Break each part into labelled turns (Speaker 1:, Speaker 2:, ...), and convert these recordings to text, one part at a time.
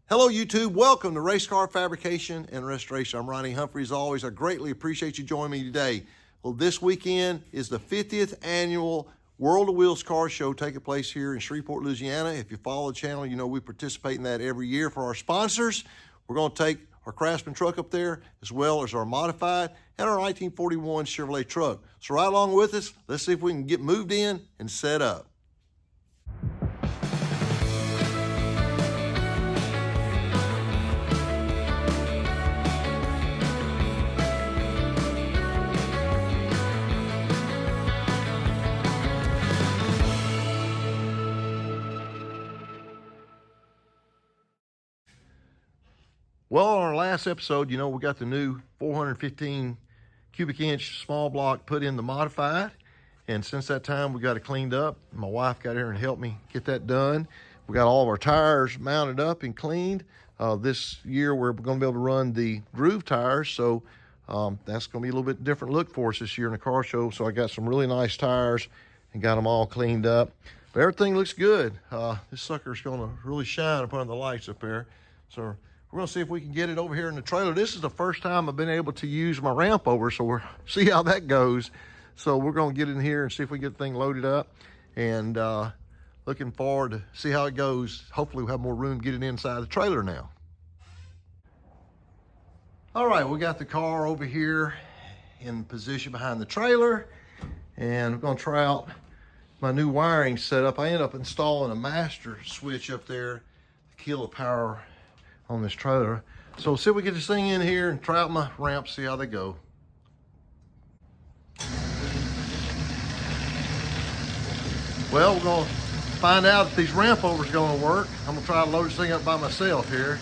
Speaker 1: Hello YouTube, welcome to Race Car Fabrication and Restoration. I'm Ronnie Humphrey. As always, I greatly appreciate you joining me today. Well, this weekend is the 50th annual World of Wheels Car Show taking place here in Shreveport, Louisiana. If you follow the channel, you know we participate in that every year for our sponsors. We're going to take our Craftsman truck up there, as well as our modified and our 1941 Chevrolet truck. So right along with us, let's see if we can get moved in and set up. Well, on our last episode, you know, we got the new 415 cubic inch small block put in the modified. And since that time, we got it cleaned up. My wife got here and helped me get that done. We got all of our tires mounted up and cleaned. This year, we're going to be able to run the groove tires. So that's going to be a little bit different look for us this year in the car show. So I got some really nice tires and got them all cleaned up. But everything looks good. This sucker's going to really shine upon the lights up there. So we're gonna see if we can get it over here in the trailer. This is the first time I've been able to use my ramp over, so we'll see how that goes. So we're gonna get in here and see if we get the thing loaded up, and looking forward to see how it goes. Hopefully we'll have more room to get it inside the trailer now. All right, we got the car over here in position behind the trailer, and we're gonna try out my new wiring setup. I ended up installing a master switch up there to kill the power on this trailer. So see if we get this thing in here and try out my ramps, see how they go. Well, we're gonna find out if these ramp overs are gonna work. I'm gonna try to load this thing up by myself here.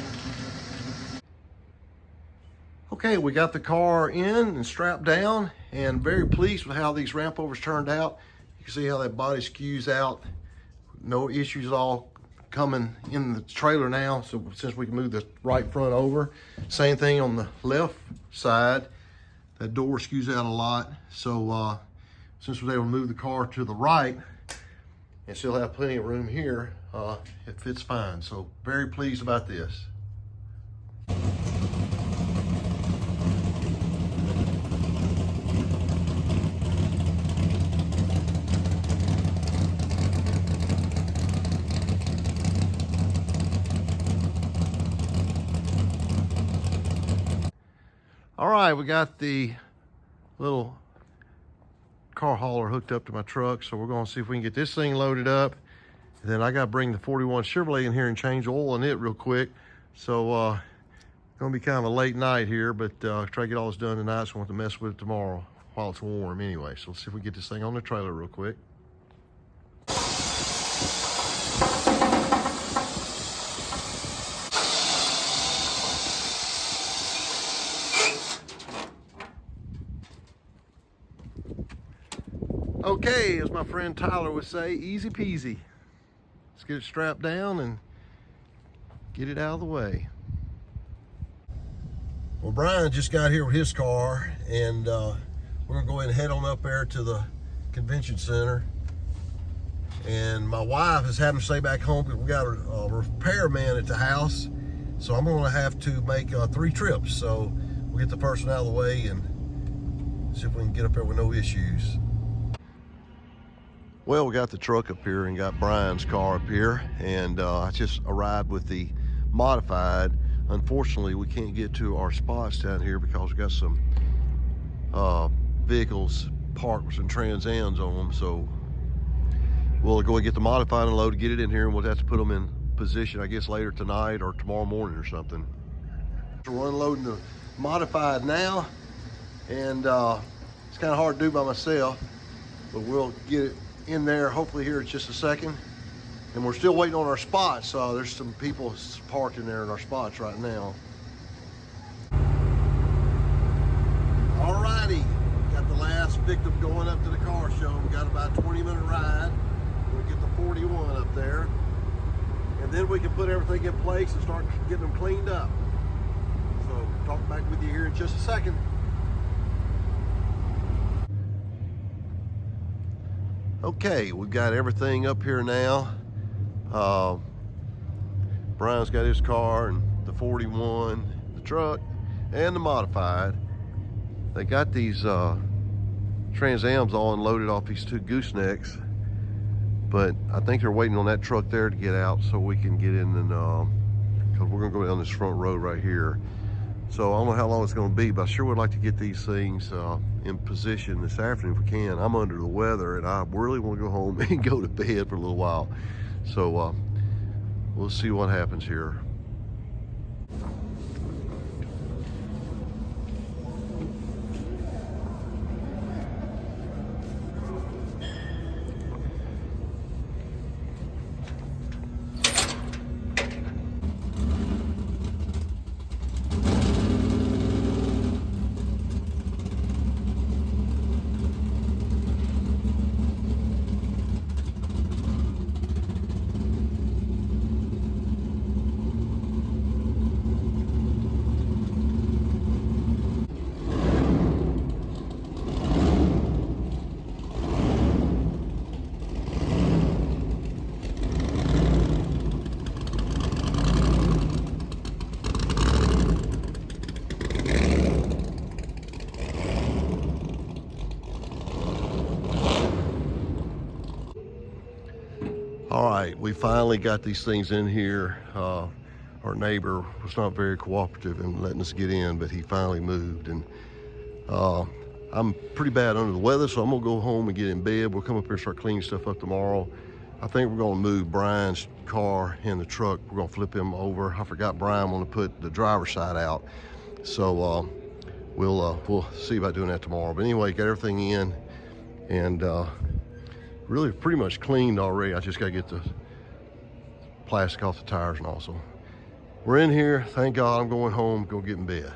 Speaker 1: Okay, we got the car in and strapped down, and very pleased with how these ramp overs turned out. You can see how that body skews out. No issues at all coming in the trailer now, so since we can move the right front over. Same thing on the left side. That door skews out a lot, so since we're able to move the car to the right and still have plenty of room here, it fits fine. So very pleased about this. All right, we got the little car hauler hooked up to my truck, so we're gonna see if we can get this thing loaded up. And then I gotta bring the 41 Chevrolet in here and change oil in it real quick. So gonna be kind of a late night here, but try to get all this done tonight, so I won't have to mess with it tomorrow while it's warm anyway. So let's see if we get this thing on the trailer real quick. Okay, as my friend Tyler would say, easy peasy. Let's get it strapped down and get it out of the way. Well, Brian just got here with his car, and we're gonna go ahead and head on up there to the convention center. And my wife is having to stay back home because we got a repairman at the house. So I'm gonna have to make 3 trips. So we'll get the first one out of the way and see if we can get up there with no issues. Well, we got the truck up here and got Brian's car up here, and I just arrived with the modified. Unfortunately, we can't get to our spots down here because we got some vehicles parked with some Trans Ams on them. So we'll go and get the modified and load, get it in here, and we'll have to put them in position, I guess, later tonight or tomorrow morning or something. So we're unloading the modified now, and it's kind of hard to do by myself, but we'll get it in there hopefully here in just a second. And we're still waiting on our spots. There's some people parked in there in our spots right now. Alrighty, got the last victim going up to the car show. We got about a 20-minute ride. We'll get the 41 up there, and then we can put everything in place and start getting them cleaned up. So talk back with you here in just a second. Okay, we've got everything up here now. Brian's got his car and the 41, the truck, and the modified. They got these Trans Ams all unloaded off these two goosenecks, but I think they're waiting on that truck there to get out so we can get in and, because we're gonna go down this front road right here. So I don't know how long it's gonna be, but I sure would like to get these things in position this afternoon if we can. I'm under the weather and I really wanna go home and go to bed for a little while. So we'll see what happens here. All right, we finally got these things in here. Our neighbor was not very cooperative in letting us get in, but he finally moved. And I'm pretty bad under the weather, so I'm gonna go home and get in bed. We'll come up here and start cleaning stuff up tomorrow. I think we're gonna move Brian's car and the truck. We're gonna flip him over. I forgot Brian wanted to put the driver's side out. So we'll see about doing that tomorrow. But anyway, got everything in and really pretty much cleaned already. I just gotta get the plastic off the tires and all. So we're in here. Thank God I'm going home, go get in bed.